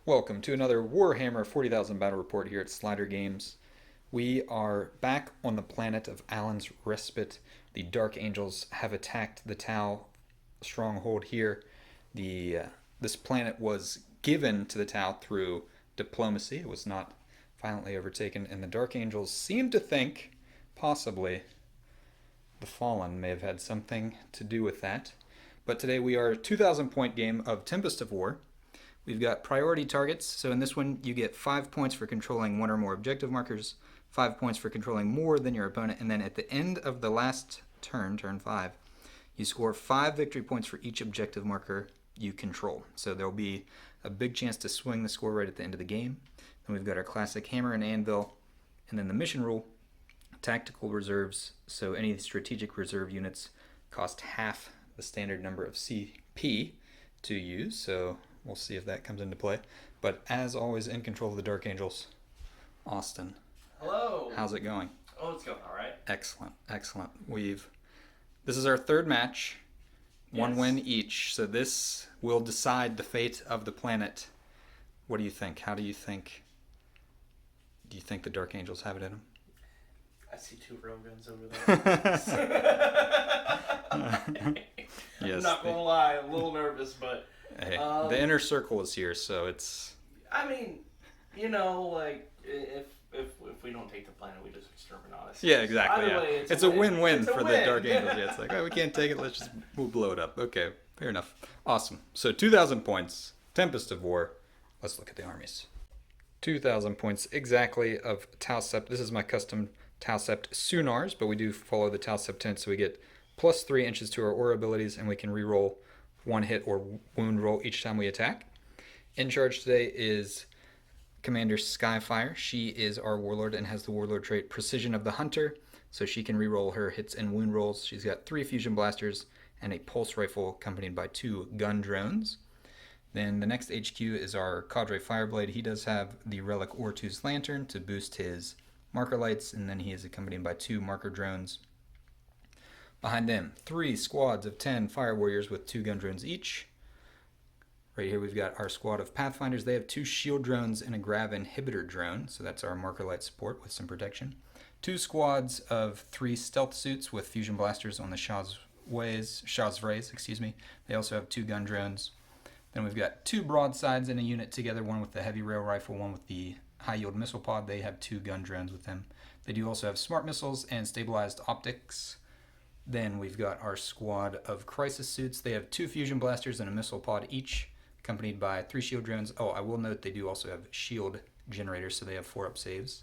Welcome to another Warhammer 40,000 battle report here at Slider Games. We are back on the planet of Alan's Respite. The Dark Angels have attacked the T'au stronghold here. This planet was given to the T'au through diplomacy. It was not violently overtaken, and the Dark Angels seem to think, possibly, the Fallen may have had something to do with that. But today we are a 2,000 point game of Tempest of War. We've got priority targets, so in this one you get 5 points for controlling one or more objective markers, 5 points for controlling more than your opponent, and then at the end of the last turn, turn 5, you score 5 victory points for each objective marker you control. So there'll be a big chance to swing the score right at the end of the game. Then we've got our classic hammer and anvil, and then the mission rule, tactical reserves, so any strategic reserve units cost half the standard number of CP to use, so we'll see if that comes into play. But as always, in control of the Dark Angels, Austin. Hello. How's it going? Oh, it's going all right. Excellent, excellent. This is our third match, one Yes. win each. So this will decide the fate of the planet. What do you think? How do you think? Do you think the Dark Angels have it in them? I see 2 railguns over there. Yes. I'm not gonna lie, I'm a little nervous, but Hey, the inner circle is here, so it's. I mean, you know, like if we don't take the planet, we just exterminate us. Yeah, exactly. Either Yeah. way, It's a win-win It's a for the win. Dark Angels. Yeah, it's like, oh, we can't take it. We'll blow it up. Okay, fair enough. Awesome. So 2,000 points. Tempest of War. Let's look at the armies. 2,000 points exactly of T'au Sept. This is my custom T'au Sept Sunars, but we do follow the T'au Septent, so we get plus 3 inches to our aura abilities, and we can reroll 1 hit or wound roll each time we attack. In charge today is Commander Skyfire. She is our warlord and has the warlord trait Precision of the Hunter, so she can reroll her hits and wound rolls. She's got 3 fusion blasters and a pulse rifle accompanied by 2 gun drones. Then the next HQ is our Cadre Fireblade. He does have the Relic Ortuz Lantern to boost his marker lights, and then he is accompanied by 2 marker drones. Behind them, 3 squads of 10 fire warriors with 2 gun drones each. Right here we've got our squad of Pathfinders. They have 2 shield drones and a grav inhibitor drone, so that's our marker light support with some protection. 2 squads of 3 stealth suits with fusion blasters on the Shazvrays, excuse me. They also have 2 gun drones. Then we've got 2 broadsides in a unit together, one with the heavy rail rifle, one with the high yield missile pod. They have 2 gun drones with them. They do also have smart missiles and stabilized optics. Then we've got our squad of crisis suits. They have 2 fusion blasters and a missile pod each, accompanied by 3 shield drones. Oh, I will note they do also have shield generators, so they have 4 up saves.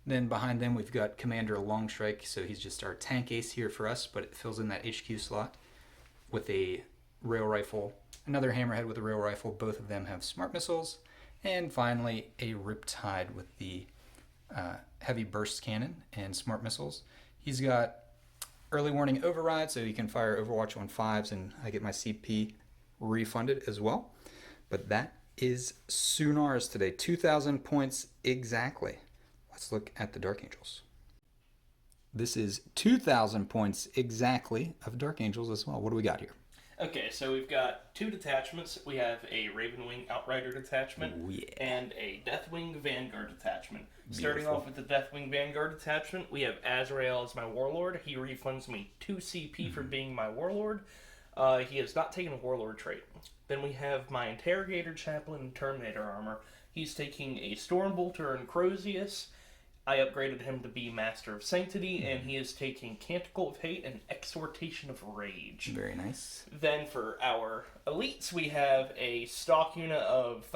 Then behind them we've got Commander Longstrike, so he's just our tank ace here for us, but it fills in that HQ slot with a rail rifle, another hammerhead with a rail rifle. Both of them have smart missiles. And finally, a Riptide with the heavy burst cannon and smart missiles. He's got early warning override, so you can fire Overwatch on 5s, and I get my CP refunded as well. But that is Sunars today. 2,000 points exactly. Let's look at the Dark Angels. This is 2,000 points exactly of Dark Angels as well. What do we got here? Okay, so we've got 2 detachments. We have a Ravenwing Outrider detachment and a Deathwing Vanguard detachment. Starting off with the Deathwing Vanguard detachment, we have Azrael as my warlord. He refunds me 2 CP for being my warlord. He has not taken a warlord trait. Then we have my Interrogator Chaplain and Terminator armor. He's taking a Stormbolter and Crozius. I upgraded him to be Master of Sanctity, and he is taking Canticle of Hate and Exhortation of Rage. Very nice. Then for our elites, we have a stock unit of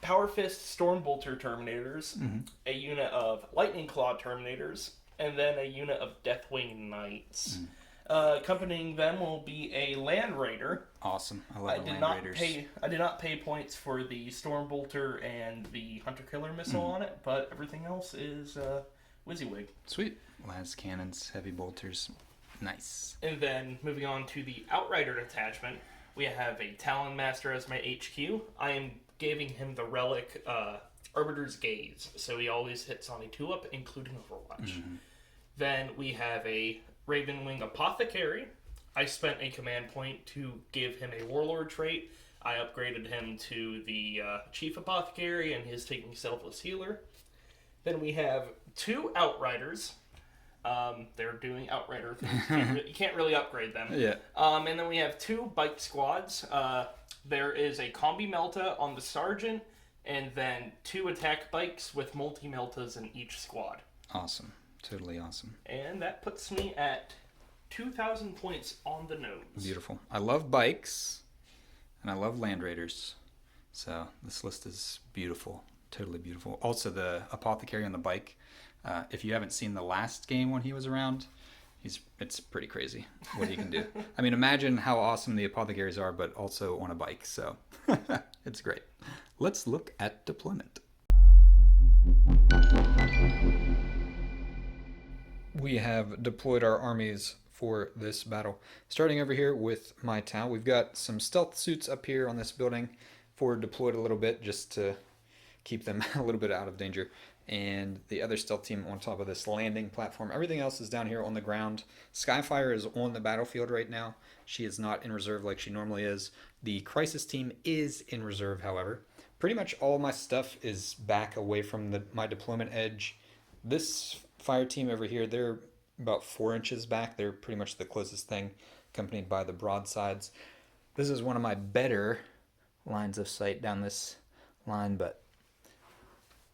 Power Fist Stormbolter Terminators, a unit of Lightning Claw Terminators, and then a unit of Deathwing Knights. Accompanying them will be a Land Raider. Awesome. I love the Land Raiders. I did not pay points for the Stormbolter and the Hunter Killer missile on it, but everything else is WYSIWYG. Sweet. Las cannons, heavy bolters. Nice. And then moving on to the Outrider detachment, we have a Talon Master as my HQ. I am giving him the relic Arbiter's Gaze, so he always hits on a 2-up, including Overwatch. Then we have a Ravenwing Apothecary. I spent a command point to give him a Warlord trait. I upgraded him to the Chief Apothecary, and he's taking Selfless Healer. Then we have 2 Outriders. They're doing Outrider things. You can't really upgrade them. Yeah. And then we have 2 Bike Squads. There is a Combi Melta on the Sergeant, and then 2 attack bikes with multi-Meltas in each squad. Awesome. Totally awesome. And that puts me at 2,000 points on the nose. Beautiful. I love bikes, and I love Land Raiders. So this list is beautiful. Totally beautiful. Also, the Apothecary on the bike. If you haven't seen the last game when he was around, it's pretty crazy what he can do. I mean, imagine how awesome the Apothecaries are, but also on a bike. So it's great. Let's look at deployment. We have deployed our armies for this battle. Starting over here with my T'au, we've got some stealth suits up here on this building forward deployed a little bit just to keep them a little bit out of danger. And the other stealth team on top of this landing platform. Everything else is down here on the ground. Skyfire is on the battlefield right now. She is not in reserve like she normally is. The Crisis team is in reserve, however. Pretty much all my stuff is back away from my deployment edge. This fire team over here, they're about 4 inches back. They're pretty much the closest thing, accompanied by the broadsides. This is one of my better lines of sight down this line, but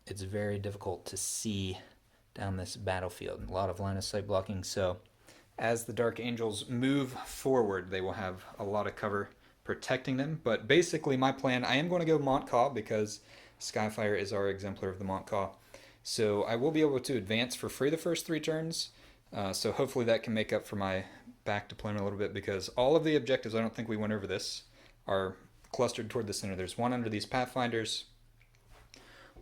it's very difficult to see down this battlefield. A lot of line of sight blocking, so as the Dark Angels move forward, they will have a lot of cover protecting them. But basically my plan, I am going to go Montcaw because Skyfire is our exemplar of the Montcaw. So I will be able to advance for free the first 3 turns. So hopefully that can make up for my back deployment a little bit, because all of the objectives, I don't think we went over this, are clustered toward the center. There's one under these Pathfinders,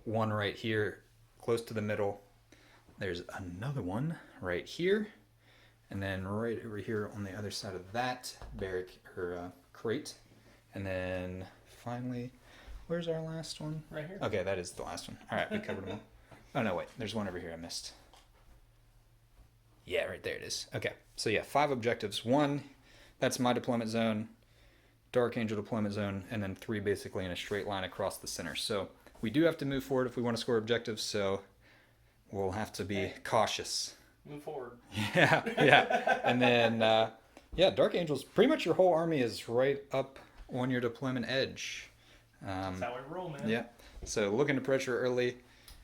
one right here close to the middle. There's another one right here, and then right over here on the other side of that barrack or crate. And then finally, where's our last one? Right here. Okay, that is the last one. All right, we covered them all. Oh no, wait, there's one over here I missed. Yeah, right there it is. Okay, so yeah, 5 objectives. 1, that's my deployment zone, Dark Angel deployment zone, and then 3 basically in a straight line across the center. So we do have to move forward if we want to score objectives, so we'll have to be cautious. Move forward. Yeah. And then, yeah, Dark Angels, pretty much your whole army is right up on your deployment edge. That's how I roll, man. Yeah. So looking to pressure early.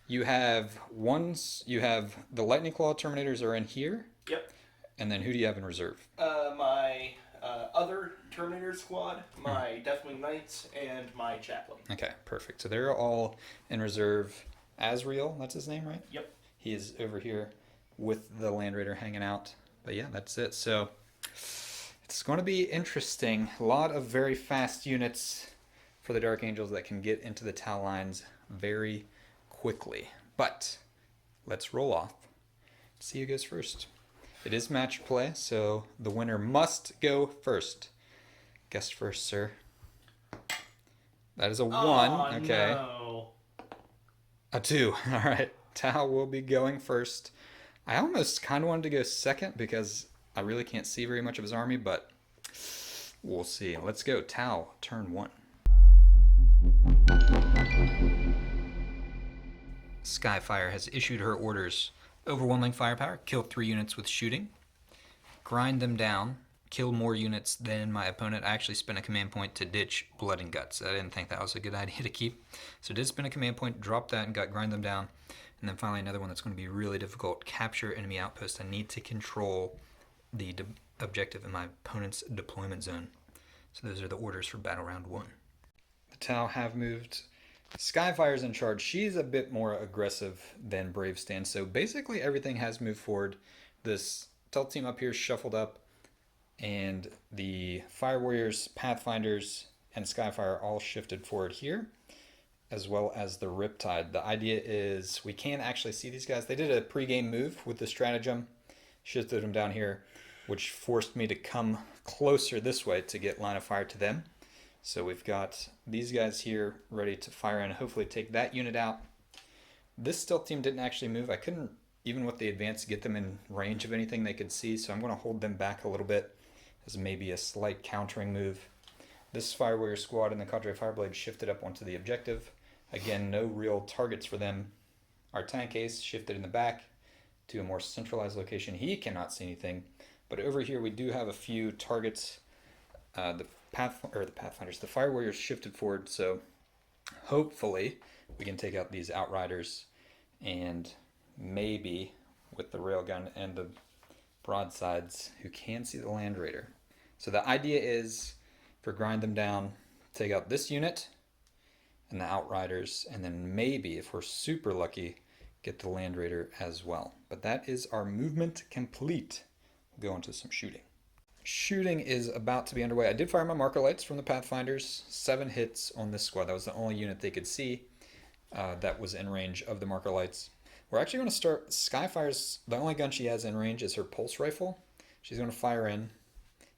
You have the Lightning Claw Terminators are in here. Yep. And then who do you have in reserve? My other Terminator squad, my Deathwing Knights, and my Chaplain. Okay, perfect. So they're all in reserve. Azrael, that's his name, right? Yep. He is over here with the Land Raider hanging out. But yeah, that's it. So it's going to be interesting. A lot of very fast units for the Dark Angels that can get into the T'au lines very quickly. But let's roll off. See who goes first. It is match play, so the winner must go first. Guest first, sir. That is a 1. Okay. No. A 2. All right. T'au will be going first. I almost kind of wanted to go second because I really can't see very much of his army, but we'll see. Let's go. T'au, turn 1. Skyfire has issued her orders. Overwhelming firepower, kill 3 units with shooting. Grind them down, kill more units than my opponent. I actually spent a command point to ditch Blood and Guts. I didn't think that was a good idea to keep. So did spend a command point, drop that and got grind them down. And then finally another one that's going to be really difficult. Capture enemy outpost. I need to control the objective in my opponent's deployment zone. So those are the orders for battle round 1. The T'au have moved. Skyfire's in charge. She's a bit more aggressive than Brave Stand. So basically everything has moved forward. This stealth team up here shuffled up, and the Fire Warriors, Pathfinders, and Skyfire all shifted forward here, as well as the Riptide. The idea is we can actually see these guys. They did a pre-game move with the stratagem, shifted them down here, which forced me to come closer this way to get line of fire to them. So we've got these guys here ready to fire and hopefully take that unit out. This stealth team didn't actually move. I couldn't, even with the advance, get them in range of anything they could see, so I'm going to hold them back a little bit as maybe a slight countering move. This Fire Warrior squad and the Cadre Fireblade shifted up onto the objective. Again, no real targets for them. Our tank ace shifted in the back to a more centralized location. He cannot see anything, but over here we do have a few targets. The Pathfinders, the Fire Warriors shifted forward, so hopefully we can take out these Outriders, and maybe with the railgun and the broadsides, who can see the Land Raider. So the idea is for grind them down, take out this unit and the Outriders, and then maybe, if we're super lucky, get the Land Raider as well. But that is our movement complete. We'll go into some shooting. Shooting is about to be underway. I did fire my marker lights from the Pathfinders. 7 hits on this squad. That was the only unit they could see that was in range of the marker lights. We're actually going to start. Skyfire's the only gun she has in range is her pulse rifle. She's going to fire in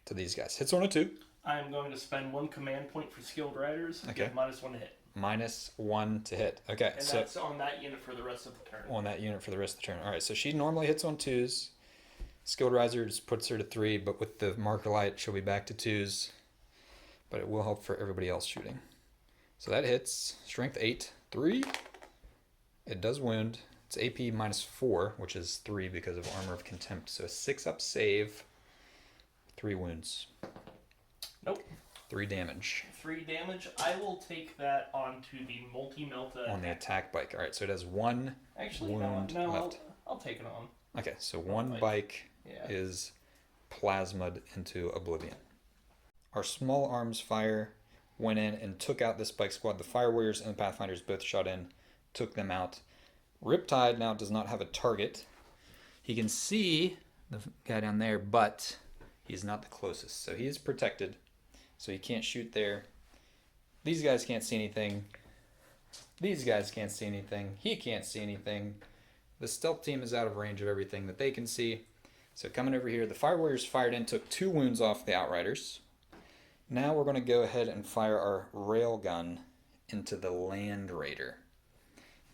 to these guys. Hits on a 2. I'm going to spend 1 command point for skilled riders. Okay. -1 to hit. -1 to hit. Okay. And that's on that unit for the rest of the turn. On that unit for the rest of the turn. All right. So she normally hits on 2s. Skilled Riser just puts her to 3, but with the marker light, she'll be back to 2s. But it will help for everybody else shooting. So that hits. Strength 8. 3. It does wound. It's AP -4, which is 3 because of Armor of Contempt. So a 6-up save. 3 wounds. Nope. 3 damage. 3 damage. I will take that onto the multi-melta. On the attack bike. Alright, so it has 1 Actually, wound no, left. I'll take it on. Okay, so 1 bike Yeah. is plasma'd into oblivion. Our small arms fire went in and took out this bike squad. The Fire Warriors and the Pathfinders both shot in, took them out. Riptide now does not have a target. He can see the guy down there, but he's not the closest. So he is protected, so he can't shoot there. These guys can't see anything. These guys can't see anything. He can't see anything. The stealth team is out of range of everything that they can see. So coming over here, the Fire Warriors fired in, took 2 wounds off the Outriders. Now we're going to go ahead and fire our railgun into the Land Raider.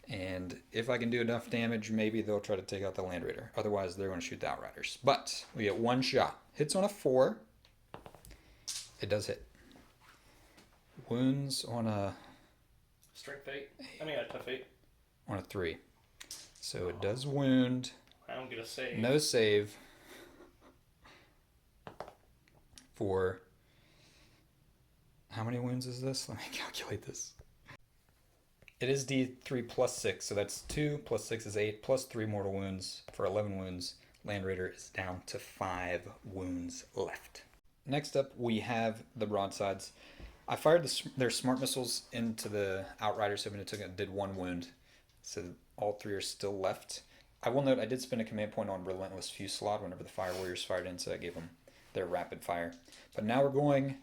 And if I can do enough damage, maybe they'll try to take out the Land Raider. Otherwise, they're going to shoot the Outriders. But we get 1 shot. Hits on a 4. It does hit. Wounds on a... Strength 8. I mean, a tough 8. On a 3. So it does wound. I don't get a save. No save. For... How many wounds is this? Let me calculate this. It is D3 plus 6, so that's 2 plus 6 is 8, plus 3 mortal wounds for 11 wounds. Land Raider is down to 5 wounds left. Next up, we have the broadsides. I fired their smart missiles into the Outriders, so it did 1 wound. So all 3 are still left. I will note I did spend a command point on Relentless Fusillade whenever the Fire Warriors fired in, so that gave them their rapid fire. But now we're going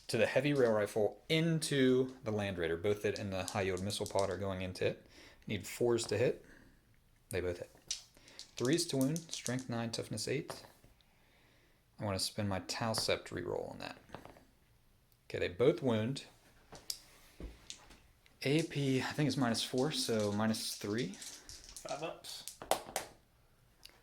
to the heavy rail rifle into the Land Raider. Both it and the high yield missile pod are going into it. Need 4s to hit. They both hit. 3s to wound. Strength 9, toughness 8. I want to spend my T'au Sept reroll on that. Okay, they both wound. AP, I think is -4, so -3. 5 ups.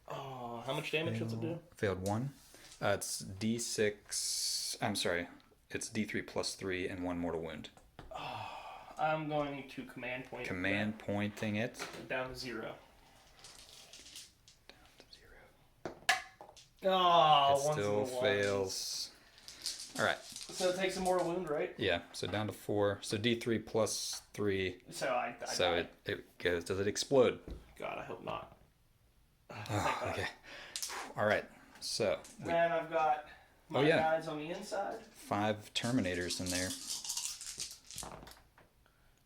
Oh, how much damage does it do? Failed 1. It's D6. I'm sorry. It's D3 plus 3 and 1 mortal wound. Oh, I'm going to command point. Command pointing it. Down to 0. Down to 0. Oh, It still fails. Alright. So it takes a mortal wound, right? Yeah, so down to 4. So D3 plus 3. So I So it goes. Does it explode? God, I hope not. Oh, okay. Alright, so. Then I've got my guys on the inside. 5 Terminators in there.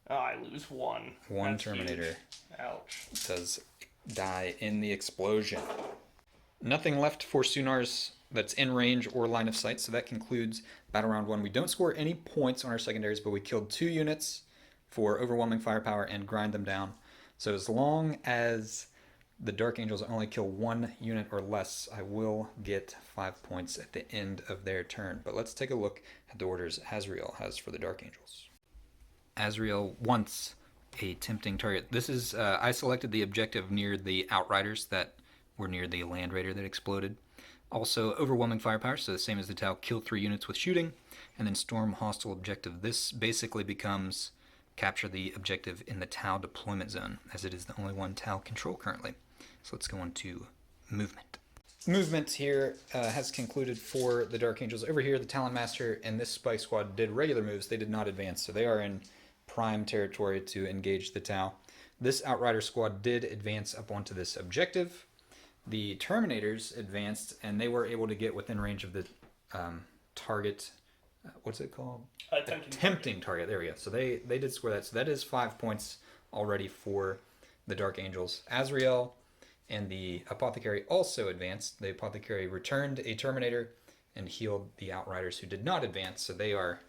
Oh, I lose 1. 1 That's Terminator. Huge. Ouch. Does die in the explosion. Nothing left for Sunars that's in range or line of sight, so that concludes Battle Round 1. We don't score any points on our secondaries, but we killed 2 units for overwhelming firepower and grind them down. So as long as the Dark Angels only kill 1 unit or less, I will get 5 points at the end of their turn. But let's take a look at the orders Azrael has for the Dark Angels. Azrael wants a tempting target. This is, I selected the objective near the Outriders that were near the Land Raider that exploded. Also, overwhelming firepower, so the same as the T'au, kill 3 units with shooting, and then storm hostile objective. This basically becomes capture the objective in the T'au deployment zone, as it is the only one T'au control currently. So let's go on to movement. Movement here has concluded for the Dark Angels. Over here, the Talon Master and this Spike Squad did regular moves. They did not advance, so they are in prime territory to engage the T'au. This Outrider Squad did advance up onto this objective. The Terminators advanced, and they were able to get within range of the target. What's it called? Tempting target. There we go. So they did score that. So that is 5 points already for the Dark Angels. Azrael and the Apothecary also advanced. The Apothecary returned a Terminator and healed the Outriders who did not advance. So they are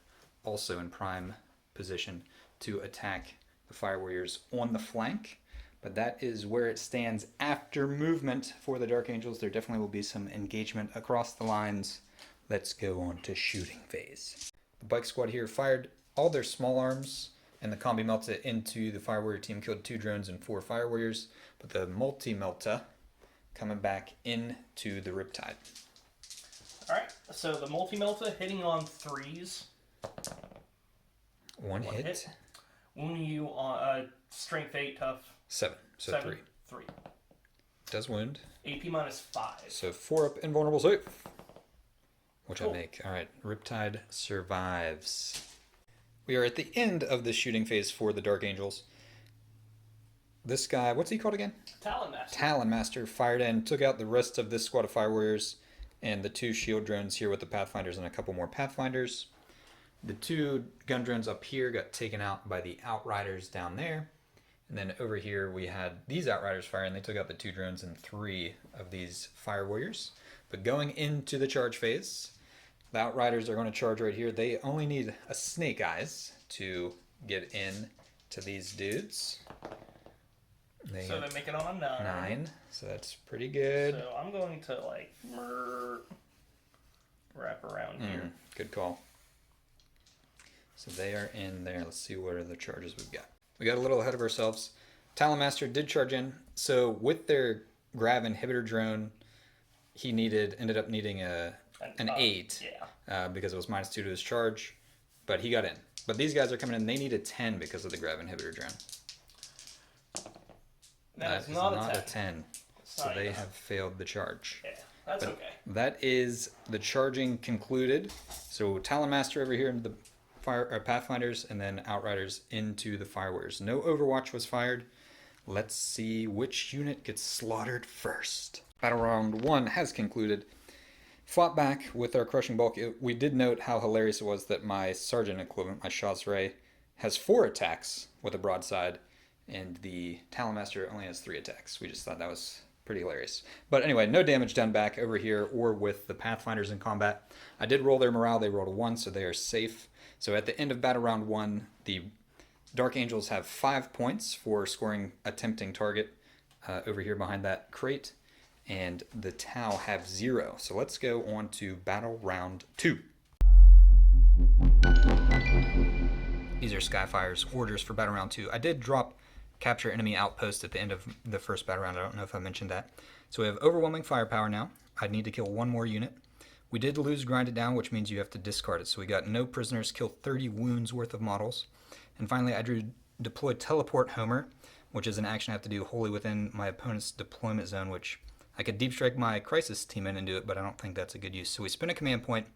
also in prime position to attack the Fire Warriors on the flank. But that is where it stands after movement for the Dark Angels. There definitely will be some engagement across the lines. Let's go on to shooting phase. The Bike Squad here fired all their small arms and the Combi Melta into the Fire Warrior team, killed 2 drones and 4 Fire Warriors. But the Multi Melta coming back into the Riptide. Alright, so the Multi Melta hitting on 3s. One hit. Wounding you on strength 8, tough 7. So 7, 3. 3. Does wound. AP minus 5. So 4 up, invulnerable safe. Which Cool. I make. Alright, Riptide survives. We are at the end of the shooting phase for the Dark Angels. This guy, what's he called again? Talon Master. Talon Master fired in, took out the rest of this squad of Fire Warriors and the 2 shield drones here with the Pathfinders and a couple more Pathfinders. The 2 gun drones up here got taken out by the Outriders down there. And then over here we had these Outriders fire, and they took out the 2 drones and 3 of these Fire Warriors. But going into the charge phase, the Outriders are going to charge right here. They only need a Snake Eyes to get in to these dudes. So they make it on a 9. So that's pretty good. So I'm going to wrap around here. Good call. So they are in there. Let's see what other charges we've got. We got a little ahead of ourselves. Talon Master did charge in. So with their Grav Inhibitor drone, he ended up needing an 8. Yeah. Because it was -2 to his charge. But he got in. But these guys are coming in. They need a 10 because of the Grav Inhibitor drone. That is not a 10. So they have failed the charge. Yeah, that's okay. That is the charging concluded. So Talon Master over here into the Pathfinders, and then Outriders into the Fire Warriors. No Overwatch was fired. Let's see which unit gets slaughtered first. Battle round 1 has concluded. Fought back with our crushing bulk. We did note how hilarious it was that my Sergeant equivalent, my Shah's Ray, has 4 attacks with a broadside, and the Talon Master only has 3 attacks. We just thought that was pretty hilarious. But anyway, no damage done back over here or with the Pathfinders in combat. I did roll their morale. They rolled a 1, so they are safe. So at the end of battle round 1, the Dark Angels have 5 points for scoring a tempting target over here behind that crate. And the T'au have 0. So let's go on to battle round 2. These are Skyfire's orders for battle round 2. I did drop capture enemy outpost at the end of the first battle round. I don't know if I mentioned that. So we have overwhelming firepower now. I'd need to kill 1 more unit. We did lose grind it down, which means you have to discard it. So we got no prisoners, kill 30 wounds worth of models. And finally, I deployed Teleport Homer, which is an action I have to do wholly within my opponent's deployment zone, which I could deep strike my Crisis team in and do it, but I don't think that's a good use. So we spin a command point,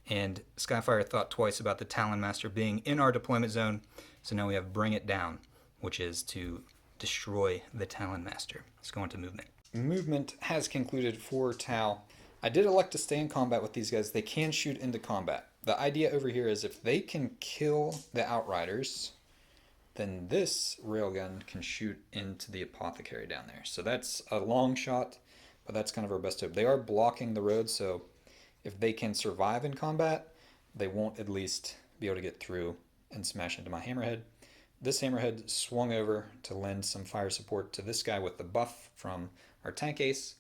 and Skyfire thought twice about the Talon Master being in our deployment zone. So now we have Bring It Down, which is to destroy the Talon Master. Let's go into movement. Movement has concluded for T'au. I did elect to stay in combat with these guys. They can shoot into combat. The idea over here is if they can kill the Outriders, then this railgun can shoot into the Apothecary down there. So that's a long shot, but that's kind of our best hope. They are blocking the road, so if they can survive in combat, they won't at least be able to get through and smash into my Hammerhead. This Hammerhead swung over to lend some fire support to this guy with the buff from our tank ace.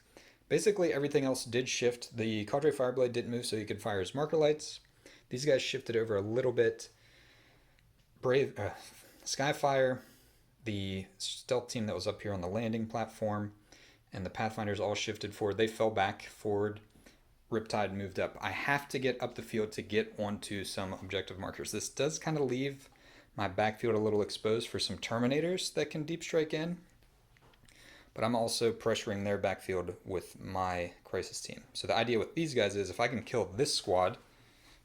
Basically, everything else did shift. The Cadre Fireblade didn't move, so he could fire his marker lights. These guys shifted over a little bit. Skyfire, the stealth team that was up here on the landing platform, and the Pathfinders all shifted forward. They fell back forward. Riptide moved up. I have to get up the field to get onto some objective markers. This does kind of leave my backfield a little exposed for some Terminators that can deep strike in. But I'm also pressuring their backfield with my Crisis team. So the idea with these guys is if I can kill this squad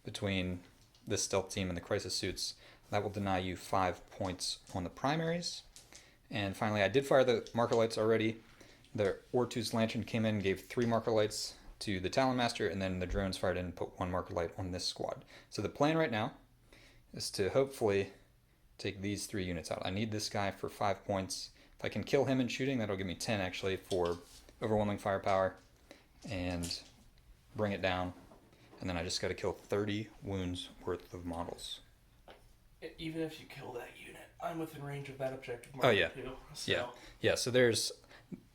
between this stealth team and the Crisis suits, that will deny you 5 points on the primaries. And finally, I did fire the marker lights already. The Ortuz Lantern came in and gave 3 marker lights to the Talon Master, and then the drones fired in and put 1 marker light on this squad. So the plan right now is to hopefully take these 3 units out. I need this guy for 5 points. If I can kill him in shooting, that'll give me 10 actually for overwhelming firepower and bring it down. And then I just got to kill 30 wounds worth of models. Even if you kill that unit, I'm within range of that objective marker too. So. Yeah. So there's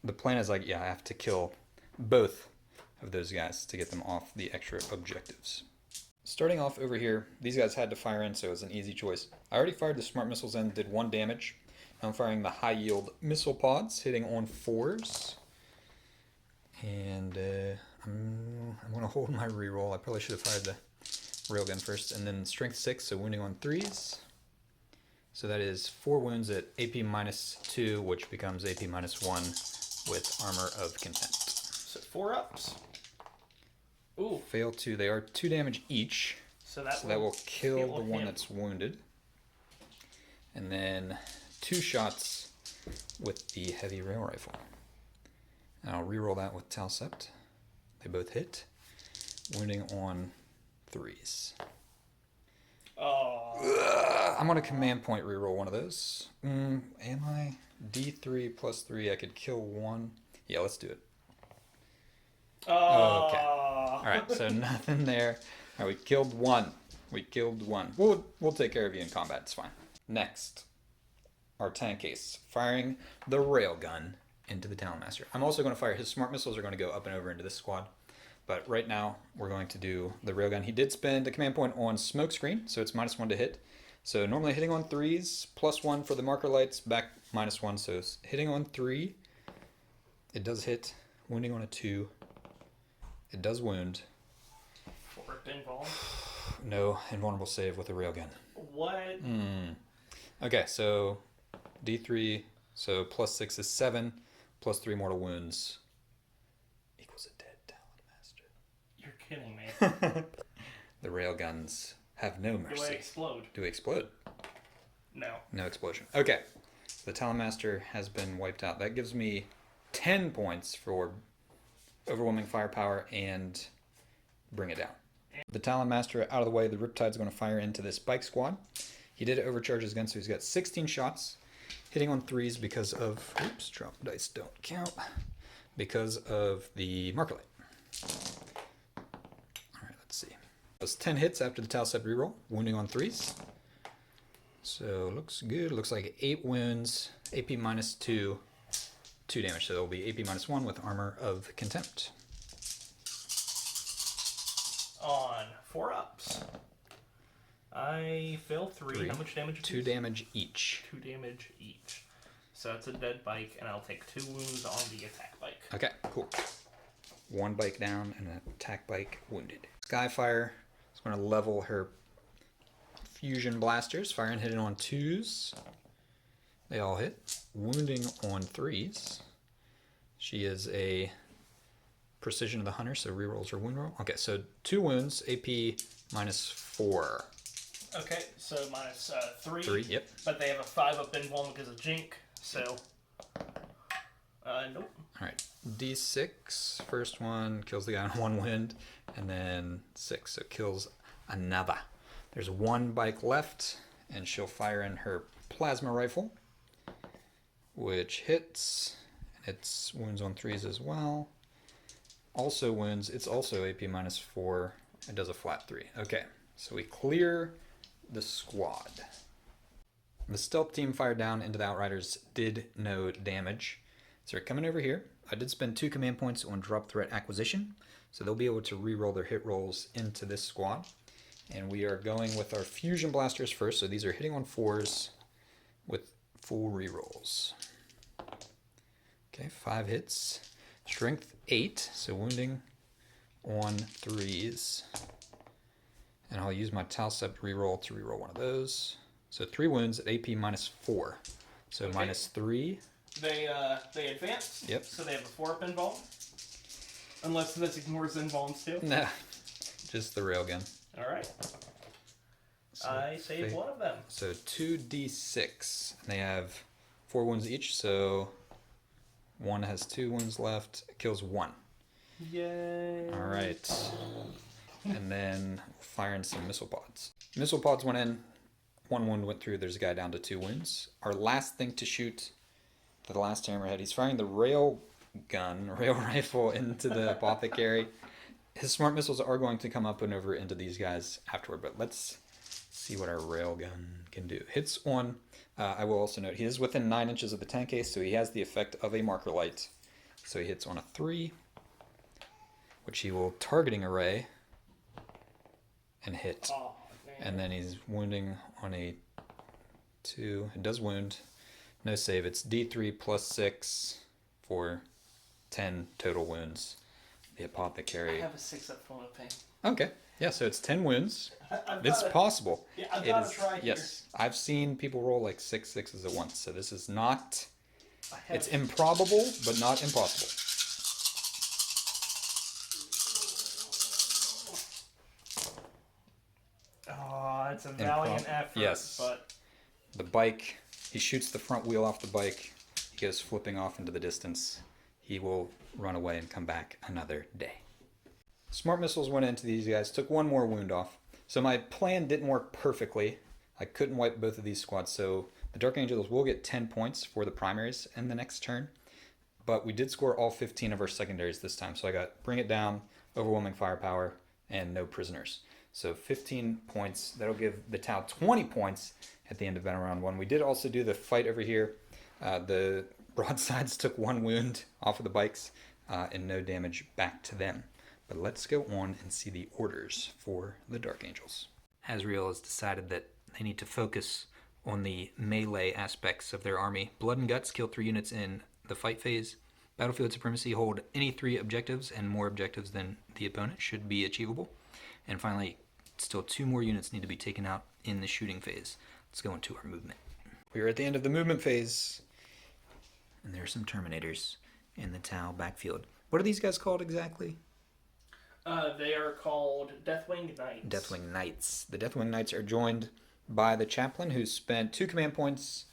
the plan is like, I have to kill both of those guys to get them off the extra objectives. Starting off over here, these guys had to fire in, so it was an easy choice. I already fired the smart missiles in, did 1 damage. I'm firing the high yield missile pods, hitting on 4s. And I'm going to hold my reroll. I probably should have fired the railgun first. And then strength 6, so wounding on 3s. So that is 4 wounds at AP -2, which becomes AP -1 with Armor of Contempt. So 4 ups. Ooh. Fail 2. They are 2 damage each. So that will kill the one that's wounded. And then 2 shots with the heavy rail rifle. And I'll reroll that with T'au Sept. They both hit. Wounding on 3s. Oh. I'm on a command point reroll one of those. Am I? D3 plus 3. I could kill 1. Yeah, let's do it. Oh. Okay. Alright, so nothing there. Alright, we killed 1. We'll take care of you in combat. It's fine. Next. Our tank ace, firing the railgun into the Talon Master. I'm also going to fire his smart missiles are going to go up and over into this squad. But right now, we're going to do the railgun. He did spend a command point on smokescreen, so it's -1 to hit. So normally hitting on 3s, +1 for the marker lights, back -1. So hitting on 3, it does hit. Wounding on a 2, it does wound. For invuln. No invulnerable save with a railgun. What? Okay, so D3, so +6 is 7, +3 mortal wounds equals a dead Talon Master. You're kidding me. The railguns have no mercy. Do I explode? Do we explode? No. No explosion. Okay, the Talon Master has been wiped out. That gives me 10 points for overwhelming firepower and bring it down. The Talon Master out of the way, the Riptide's going to fire into this bike squad. He did overcharge his gun, so he's got 16 shots, hitting on 3s because of, oops, drop dice don't count, because of the marker light. Alright, let's see. Those 10 hits after the T'au Sept reroll, wounding on 3s. So looks good. Looks like 8 wounds, AP -2, 2 damage. So it'll be AP -1 with Armor of Contempt. On 4 ups. I fail 3. How much damage? 2 damage each. 2 damage each. So it's a dead bike, and I'll take 2 wounds on the attack bike. Okay, cool. 1 bike down and an attack bike wounded. Skyfire is going to level her fusion blasters. Fire and hitting on 2s. They all hit. Wounding on 3s. She is a Precision of the Hunter, so rerolls her wound roll. Okay, so 2 wounds, AP -4. Okay, so -3. 3, yep. But they have a 5 up invuln because of Jink, so... nope. Alright, D6, first one, kills the guy on 1 wind, and then 6, so kills another. There's 1 bike left, and she'll fire in her plasma rifle, which hits, and it's wounds on 3s as well. Also wounds, it's also AP -4, it does a flat 3. Okay, so we clear the squad. The stealth team fired down into the Outriders, did no damage. So they're coming over here. I did spend 2 command points on drop threat acquisition, so they'll be able to reroll their hit rolls into this squad. And we are going with our fusion blasters first, so these are hitting on 4s with full rerolls. Okay, 5 hits. Strength 8, so wounding on 3s. And I'll use my T'au Sept reroll to reroll one of those. So 3 wounds at AP -4. So Okay. -3. They advance. Yep. So they have a 4-up invuln. Unless this ignores invulns too. Nah, just the railgun. All right. So I saved one of them. So 2d6. And they have 4 wounds each, so one has 2 wounds left. It kills 1. Yay. All right. And then firing some missile pods. Missile pods went in. 1 wound went through. There's a guy down to 2 wounds. Our last thing to shoot for the last hammerhead. He's firing the rail rifle into the apothecary. His smart missiles are going to come up and over into these guys afterward, but let's see what our railgun can do. Hits on, I will also note, he is within 9 inches of the tank case, so he has the effect of a marker light. So he hits on a 3, which he will targeting array and hit. Oh, man. And then he's wounding on a 2. It does wound. No save. It's D3 plus 6 for 10 total wounds. The I apothecary. have a 6-up phone of pain. Okay. Yeah, so it's 10 wounds. I've It's gotta- possible. Yeah, I've It got is- to try here. Yes. I've seen people roll like 6 sixes at once, so this is not. I have- It's improbable, but not impossible. Oh, it's a valiant effort. Yes. But The bike, he shoots the front wheel off the bike. He goes flipping off into the distance. He will run away and come back another day. Smart missiles went into these guys, took 1 more wound off. So my plan didn't work perfectly. I couldn't wipe both of these squads, so the Dark Angels will get 10 points for the primaries in the next turn. But we did score all 15 of our secondaries this time, so I got Bring It Down, Overwhelming Firepower, and no prisoners. So 15 points. That'll give the T'au 20 points at the end of battle round 1. We did also do the fight over here. The broadsides took 1 wound off of the bikes and no damage back to them. But let's go on and see the orders for the Dark Angels. Azrael has decided that they need to focus on the melee aspects of their army. Blood and Guts kill 3 units in the fight phase. Battlefield Supremacy hold any 3 objectives, and more objectives than the opponent should be achievable. And finally, still 2 more units need to be taken out in the shooting phase. Let's go into our movement. We are at the end of the movement phase, and there are some Terminators in the T'au backfield. What are these guys called exactly? they are called Deathwing Knights. Deathwing Knights. The Deathwing Knights are joined by the Chaplain, who spent 2 command points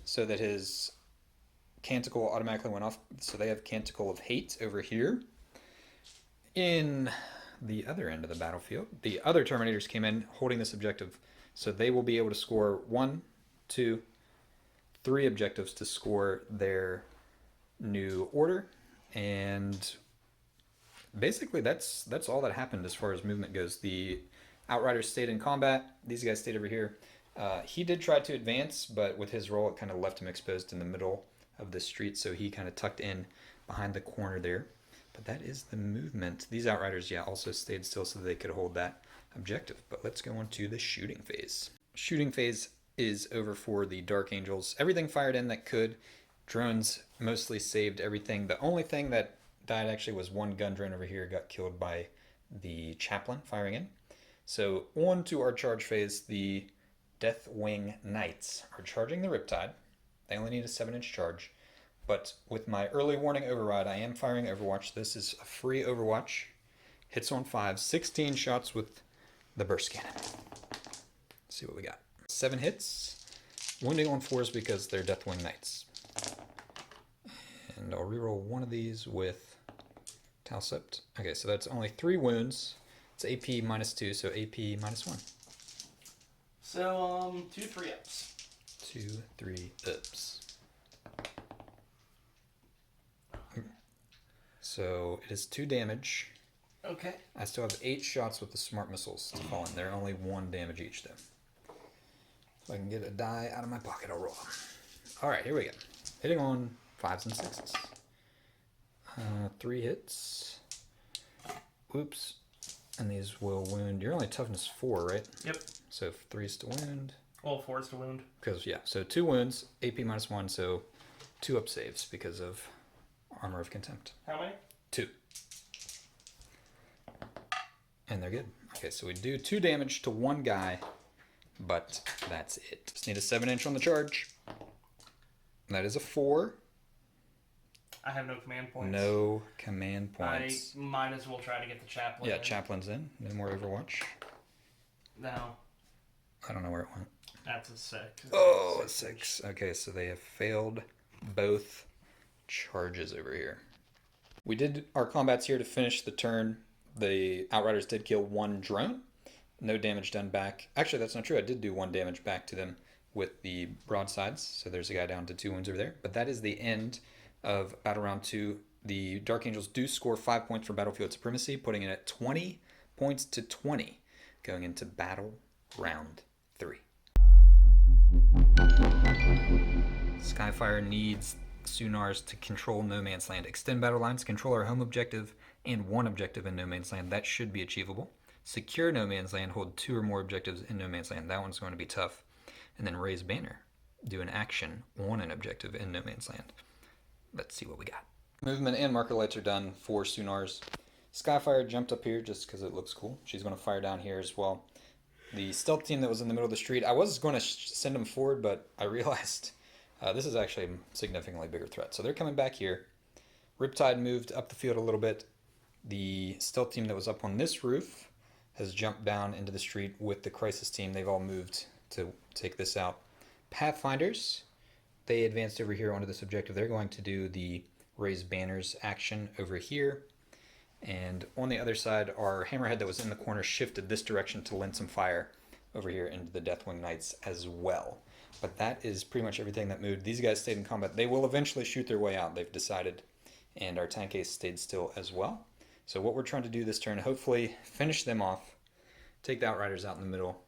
so that his Canticle automatically went off. So they have Canticle of Hate over here. In the other end of the battlefield, the other Terminators came in holding this objective. So they will be able to score 1, 2, 3 objectives to score their new order. And basically that's all that happened as far as movement goes. The Outriders stayed in combat. These guys stayed over here. He did try to advance, but with his roll, it kind of left him exposed in the middle of the street, so he kind of tucked in behind the corner there. But that is the movement. These Outriders, yeah, also stayed still so they could hold that objective. But let's go on to the shooting phase. Shooting phase is over for the Dark Angels. Everything fired in that could. Drones mostly saved everything. The only thing that died actually was 1 gun drone over here, got killed by the Chaplain firing in. So on to our charge phase. The Deathwing Knights are charging the Riptide. They only need a 7-inch charge. But with my early warning override, I am firing Overwatch. This is a free Overwatch. Hits on 5, 16 shots with the burst cannon. Let's see what we got. 7 hits. Wounding on 4s because they're Deathwing Knights. And I'll reroll one of these with T'au Sept. Okay, so that's only 3 wounds. It's AP -2, so AP -1. So 2 3-ups. 2, 3 ups. So it is 2 damage. Okay. I still have 8 shots with the smart missiles to fall in. They're only 1 damage each, though. If I can get a die out of my pocket, I'll roll them. Alright, here we go. Hitting on 5s and 6s. 3 hits. Oops. And these will wound. You're only toughness 4, right? Yep. So 3s to wound. Well, 4's to wound. Because, yeah, so 2 wounds, AP -1, so 2 up saves because of Armor of Contempt. How many? 2. And they're good. Okay, so we do 2 damage to one guy, but that's it. Just need a 7-inch on the charge. That is a 4. I have no command points. No command points. I might as well try to get the chaplain. Yeah, in. Chaplain's in. No more Overwatch. No. I don't know where it went. That's a 6. Oh, 6. Okay, so they have failed both charges over here. We did our combats here to finish the turn. The Outriders did kill 1 drone. No damage done back. Actually, that's not true. I did do 1 damage back to them with the broadsides. So there's a guy down to 2 wounds over there. But that is the end of Battle Round 2. The Dark Angels do score 5 points for Battlefield Supremacy, putting it at 20 points to 20 going into Battle Round 3. Skyfire needs Sunars to control No Man's Land. Extend battle lines, control our home objective, and 1 objective in No Man's Land. That should be achievable. Secure No Man's Land, hold 2 or more objectives in No Man's Land. That one's going to be tough. And then raise banner. Do an action on an objective in No Man's Land. Let's see what we got. Movement and marker lights are done for Sunars. Skyfire jumped up here just because it looks cool. She's going to fire down here as well. The stealth team that was in the middle of the street, I was going to send them forward, but I realized this is actually a significantly bigger threat. So they're coming back here. Riptide moved up the field a little bit. The stealth team that was up on this roof has jumped down into the street with the crisis team. They've all moved to take this out. Pathfinders, they advanced over here onto this objective. They're going to do the raise banners action over here. And on the other side, our Hammerhead that was in the corner shifted this direction to lend some fire over here into the Deathwing Knights as well. But that is pretty much everything that moved. These guys stayed in combat. They will eventually shoot their way out, they've decided. And our tank ace stayed still as well. So what we're trying to do this turn, hopefully finish them off, take the Outriders out in the middle,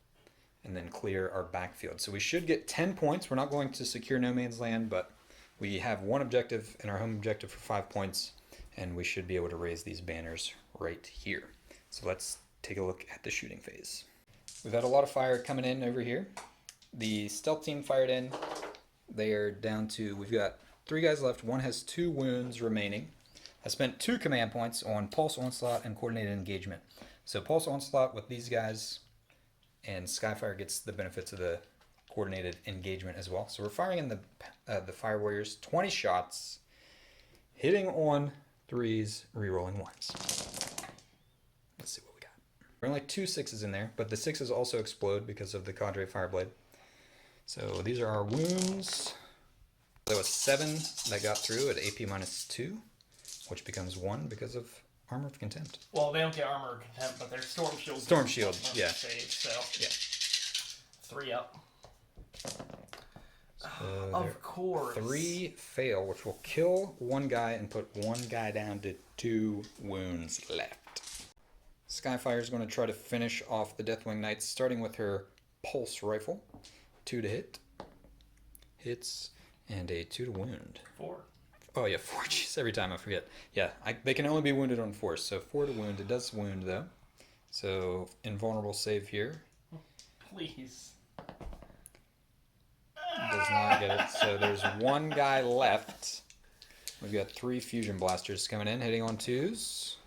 and then clear our backfield. So we should get 10 points. We're not going to secure No Man's Land, but we have 1 objective in our home objective for 5 points, and we should be able to raise these banners right here. So let's take a look at the shooting phase. We've had a lot of fire coming in over here. The stealth team fired in. They are down to, we've got 3 guys left. 1 has 2 wounds remaining. I spent 2 command points on Pulse Onslaught and Coordinated Engagement. So Pulse Onslaught with these guys, and Skyfire gets the benefits of the Coordinated Engagement as well. So we're firing in the Fire Warriors, 20 shots, hitting on 3s, rerolling 1s. Let's see what we got. There are only 2 6s in there, but the 6s also explode because of the Cadre Fireblade. So these are our wounds. There was 7 that got through at AP -2, which becomes 1 because of Armor of Contempt. Well, they don't get Armor of Contempt, but they're Storm Shield. Storm Shield, yeah. So Yeah. 3 up. So Of course. 3 fail, which will kill 1 guy and put 1 guy down to 2 wounds left. Skyfire is going to try to finish off the Deathwing Knights, starting with her pulse rifle. 2 to hit. Hits, and a 2 to wound. 4. Oh yeah, 4. Jeez, every time I forget. Yeah, they can only be wounded on force, so 4 to wound. It does wound though. So invulnerable save here. Please. Does not get it. So there's 1 guy left. We've got 3 fusion blasters coming in, hitting on 2s.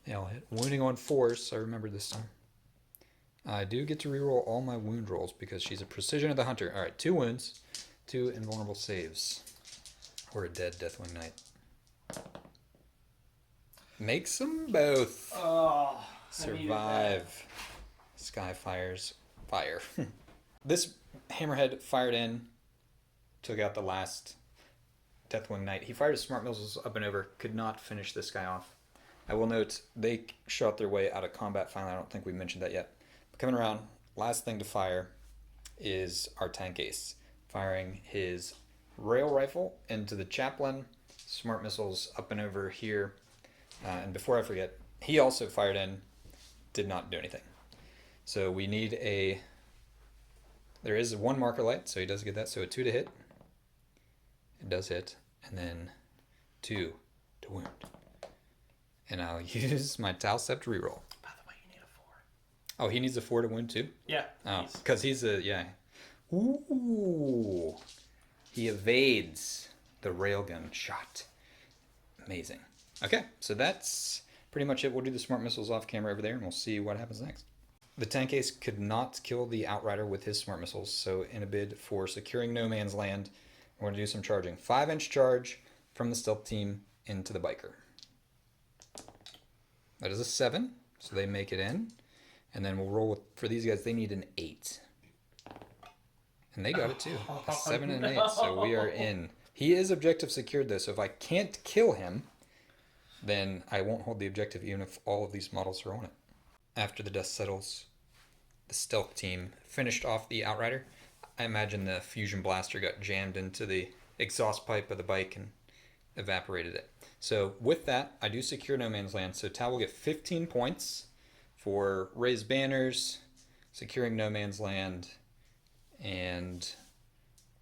They all hit. Wounding on force. I remember this time. I do get to reroll all my wound rolls because she's a Precision of the Hunter. All right, 2 wounds, 2 invulnerable saves. Or a dead Deathwing Knight. Makes them both. Oh, Survive. Skyfire's fire. This Hammerhead fired in, took out the last Deathwing Knight. He fired his smart missiles up and over, could not finish this guy off. I will note they shot their way out of combat finally. I don't think we mentioned that yet. But coming around, last thing to fire is our tank ace, firing his rail rifle into the chaplain, smart missiles up and over here. And before I forget, he also fired in, did not do anything. So we need a, there is 1 marker light, so he does get that. So a 2 to hit, it does hit, and then 2 to wound. And I'll use my T'au Sept reroll. By the way, you need a 4. Oh, he needs a 4 to wound too? Yeah. Oh, because he's a, yeah. Ooh. He evades the railgun shot. Amazing. Okay, so that's pretty much it. We'll do the smart missiles off camera over there, and we'll see what happens next. The tank ace could not kill the Outrider with his smart missiles, so in a bid for securing no man's land, we're going to do some charging. 5-inch charge from the stealth team into the biker. That is a 7, so they make it in. And then we'll roll with, for these guys, they need an 8. And they got it too. A 7 and an 8, so we are in. He is objective secured though, so if I can't kill him, then I won't hold the objective even if all of these models are on it. After the dust settles, the stealth team finished off the Outrider. I imagine the fusion blaster got jammed into the exhaust pipe of the bike and evaporated it. So with that, I do secure no man's land. So T'au will get 15 points for raised banners, securing no man's land, and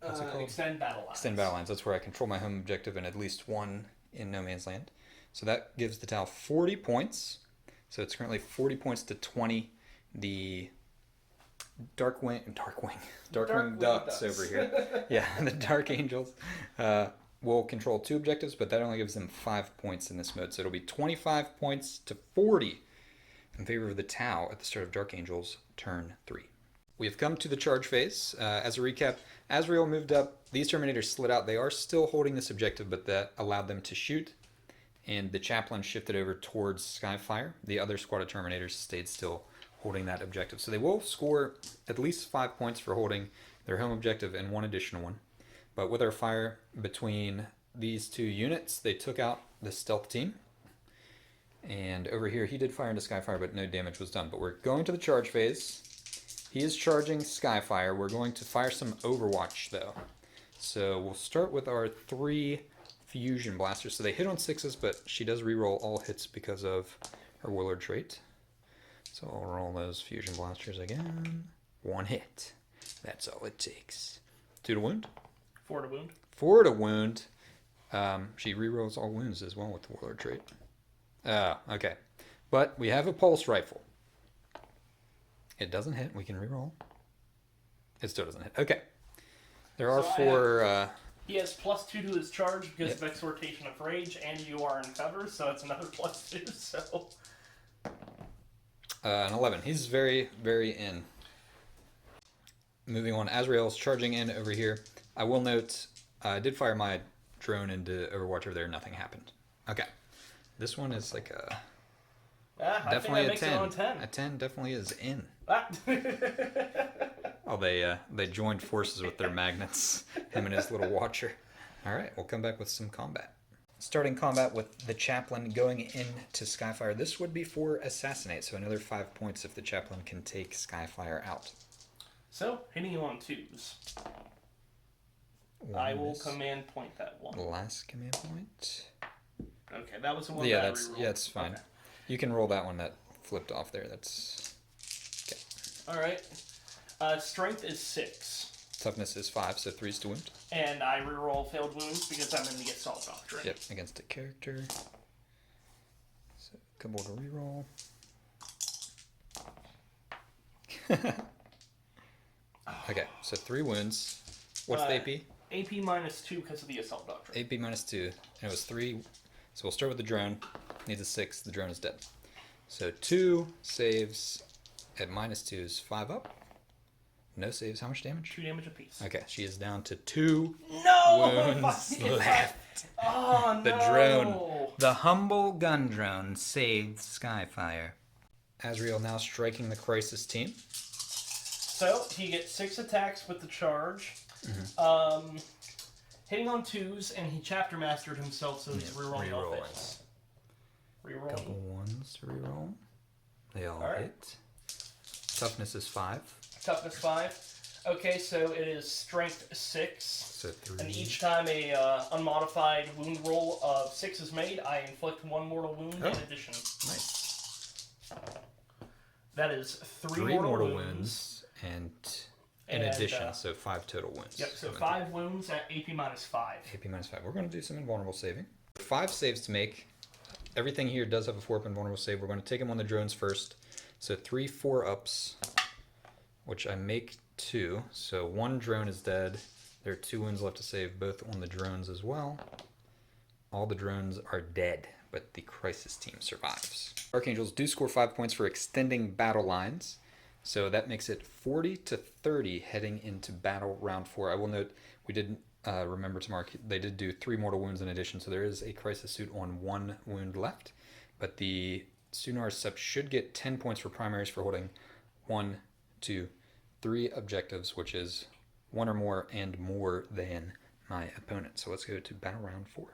what's it called? Extend battle lines. Extend battle lines. That's where I control my home objective and at least one in no man's land. So that gives the T'au 40 points. So it's currently 40 points to 20. The Darkwing Ducks over here. Yeah, the Dark Angels will control 2 objectives, but that only gives them 5 points in this mode. So it'll be 25 points to 40 in favor of the T'au at the start of Dark Angels turn 3. We have come to the charge phase. As a recap, Azrael moved up. These Terminators slid out. They are still holding this objective, but that allowed them to shoot. And the Chaplain shifted over towards Skyfire. The other squad of Terminators stayed still holding that objective. So they will score at least 5 points for holding their home objective and 1 additional one. But with our fire between these 2 units, they took out the stealth team. And over here, he did fire into Skyfire, but no damage was done. But we're going to the charge phase. He is charging Skyfire. We're going to fire some Overwatch, though. So we'll start with our 3 fusion blasters. So they hit on 6s, but she does reroll all hits because of her Warlord trait. So I'll roll those fusion blasters again. 1 hit. That's all it takes. 2 to wound. 4 to wound. 4 to wound. She rerolls all wounds as well with the Warlord trait. Okay. But we have a pulse rifle. It doesn't hit. We can reroll. It still doesn't hit. Okay. There are 4... he has +2 to his charge because of Exhortation of Rage, and you are in cover, so it's another +2, so... an 11. He's very, very in. Moving on, Azrael's charging in over here. I will note, I did fire my drone into Overwatch over there. Nothing happened. Okay. This one is like a... definitely a 10. 10. A 10 definitely is in. Ah. Oh, they joined forces with their magnets. Him and his little watcher. All right, we'll come back with some combat. Starting combat with the Chaplain going into Skyfire. This would be for Assassinate, so another 5 points if the Chaplain can take Skyfire out. So, hitting you on 2s. I will command point that one. Last command point. Okay, that was the one Yeah, that I that's rerolled. yeah, it's fine. Okay. You can roll that one that flipped off there. That's okay. All right. Strength is 6. Toughness is 5, so 3's to wound. And I reroll failed wounds because I'm in the Assault Doctrine. Yep, against a character. So a couple to reroll. Okay, so 3 wounds. What's the AP? AP -2 because of the Assault Doctrine. AP -2, and it was 3. So we'll start with the drone. Needs a 6. The drone is dead. So 2 saves at -2 is 5 up. No saves. How much damage? 2 damage apiece. Okay, she is down to 2 No! wounds left. Oh, The no! drone. The humble gun drone saved Skyfire. Azrael now striking the Crisis team. So, he gets 6 attacks with the charge. Hitting on 2s, and he chapter mastered himself, so he's rerolling all hits. Reroll. Couple 1s to reroll. They all Alright. hit. Toughness is 5. Toughness 5. Okay, so it is strength 6. So 3. And each time a unmodified wound roll of 6 is made, I inflict 1 mortal wound in addition. Nice. That is 3 mortal wounds. And in addition, so 5 total wounds. Yep, so 5 wounds at AP -5. AP -5. We're going to do some invulnerable saving. 5 saves to make. Everything here does have a 4-up invulnerable save. We're going to take him on the drones first. So 3 4-ups, which I make 2. So 1 drone is dead. There are 2 wounds left to save, both on the drones as well. All the drones are dead, but the Crisis team survives. Archangels do score 5 points for extending battle lines, so that makes it 40 to 30 heading into battle round 4. I will note we did remember to mark they did do 3 mortal wounds in addition, so there is a Crisis suit on 1 wound left, but the T'au Sept should get 10 points for primaries for holding 1, 2, 3 objectives, which is 1 or more and more than my opponent. So let's go to battle round 4.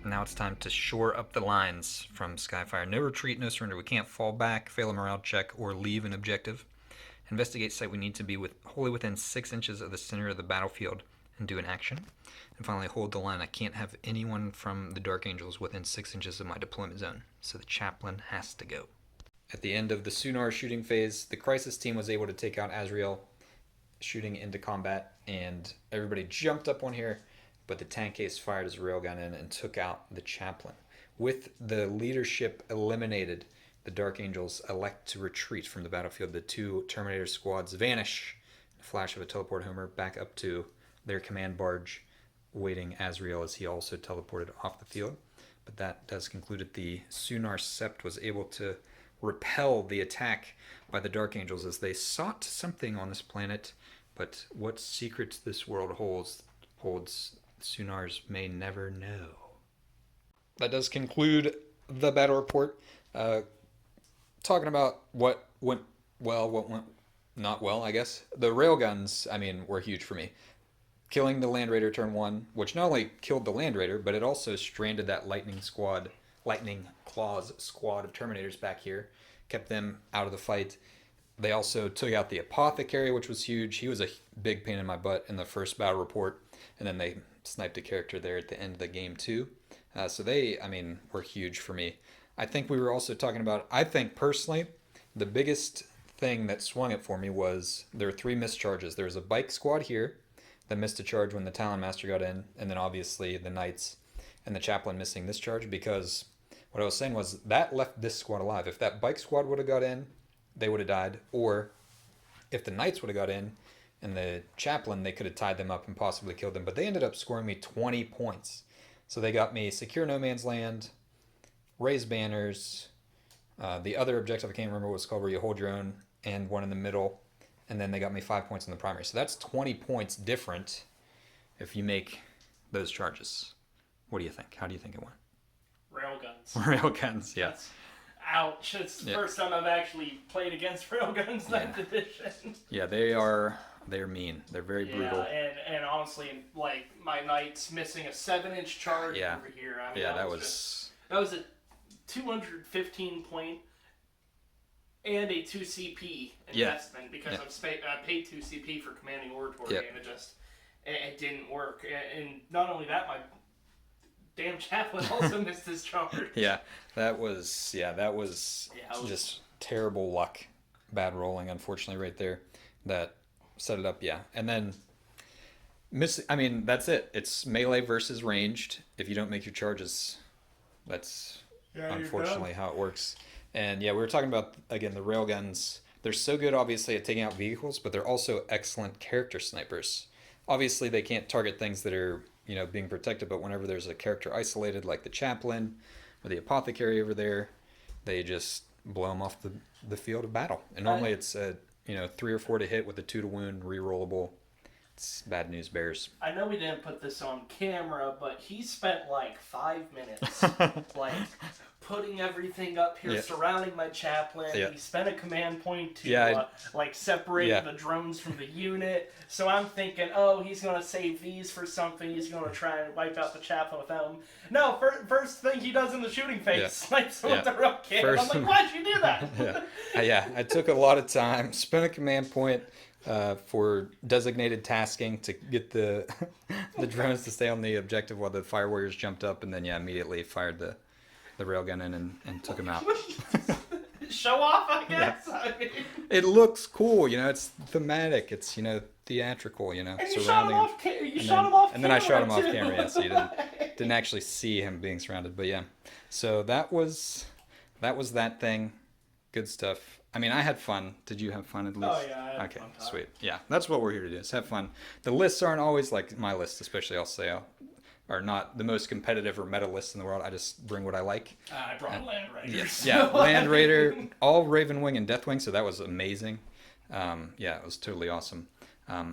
Now it's time to shore up the lines from Skyfire. No retreat, no surrender. We can't fall back, fail a morale check, or leave an objective. Investigate site. We need to be wholly within 6 inches of the center of the battlefield and do an action. And finally, hold the line. I can't have anyone from the Dark Angels within 6 inches of my deployment zone, so the chaplain has to go. At the end of the Sonar shooting phase, the Crisis team was able to take out Azrael shooting into combat, and everybody jumped up on here, but the tank case fired his railgun in and took out the chaplain. With the leadership eliminated, the Dark Angels elect to retreat from the battlefield. The 2 Terminator squads vanish in a flash of a teleport homer back up to their command barge, waiting Azrael as he also teleported off the field. But that does conclude it. The T'au Sept was able to repel the attack by the Dark Angels as they sought something on this planet, but what secrets this world holds Sunars may never know. That does conclude the battle report. Talking about what went well, what went not well, I guess. The railguns, were huge for me. Killing the Land Raider turn 1, which not only killed the Land Raider, but it also stranded that Lightning Claws squad of Terminators back here, kept them out of the fight. They also took out the Apothecary, which was huge. He was a big pain in my butt in the first battle report, and then they sniped a character there at the end of the game too. So they, were huge for me. I think we were also talking about, I think personally, the biggest thing that swung it for me was there were 3 missed charges. There was a bike squad here that missed a charge when the Talon Master got in, and then obviously the Knights and the Chaplain missing this charge, because what I was saying was that left this squad alive. If that bike squad would have got in, they would have died, or if the Knights would have got in and the Chaplain, they could have tied them up and possibly killed them, but they ended up scoring me 20 points. So they got me Secure No Man's Land, Raise Banners, the other objective I can't remember what it's called, where you hold your own, and one in the middle, and then they got me 5 points in the primary. So that's 20 points different if you make those charges. What do you think? How do you think it went? Railguns. Railguns, yeah. Ouch. It's the first time I've actually played against Railguns 9th edition. Yeah, they're mean. They're very brutal. And honestly, like, my Knight's missing a 7-inch charge over here. That was a 215 point and a 2 CP investment because I paid 2 CP for Commanding Oratory, and it didn't work. And not only that, my damn Chaplain also missed his charge. That was just terrible luck, bad rolling, unfortunately, right there. That set it up, and then that's it. It's melee versus ranged. If you don't make your charges, that's unfortunately how it works. And we were talking about, again, the railguns. They're so good, obviously, at taking out vehicles, but they're also excellent character snipers. Obviously, they can't target things that are, being protected, but whenever there's a character isolated, like the Chaplain or the Apothecary over there, they just blow them off the field of battle. And normally it's 3 or 4 to hit with a 2 to wound, rerollable. It's bad news bears. I know we didn't put this on camera, but he spent like 5 minutes putting everything up here, surrounding my Chaplain. He spent a command point to separate the drones from the unit. So I'm thinking, he's going to save these for something. He's going to try and wipe out the Chaplain without them. No, first thing he does in the shooting phase, snipes him with the rail cannon. I'm like, why'd you do that? I took a lot of time, spent a command point for designated tasking to get the drones to stay on the objective while the Fire Warriors jumped up, and then immediately fired the railgun in and took him out. Show off, I guess. It looks cool, it's thematic, it's theatrical, And you shot him off camera. And then I shot him off camera, so you didn't actually see him being surrounded. But so that was that thing. Good stuff. I mean, I had fun. Did you have fun at least? Oh, yeah, I had okay, fun time. sweet. Yeah, that's what we're here to do, is have fun. The lists aren't always like my list, especially I'll say, are not the most competitive or meta lists in the world. I just bring what I like. I brought Land Raiders. Yes. Yeah, Land Raider, all Ravenwing and Deathwing, so that was amazing. Yeah, it was totally awesome.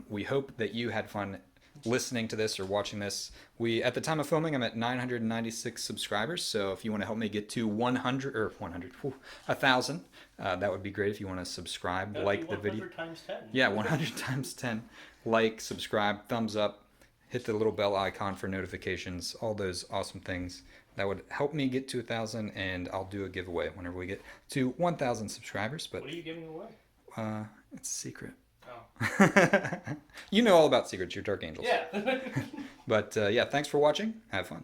We hope that you had fun listening to this or watching this. At the time of filming, I'm at 996 subscribers, so if you want to help me get to 1,000, that would be great. If you want to subscribe, like the video. 100 times 10. Yeah, 100 times 10. Like, subscribe, thumbs up, hit the little bell icon for notifications, all those awesome things. That would help me get to 1,000, and I'll do a giveaway whenever we get to 1,000 subscribers. But What are you giving away? it's a secret. Oh. You know all about secrets, you're Dark Angels. Yeah. But yeah, thanks for watching. Have fun.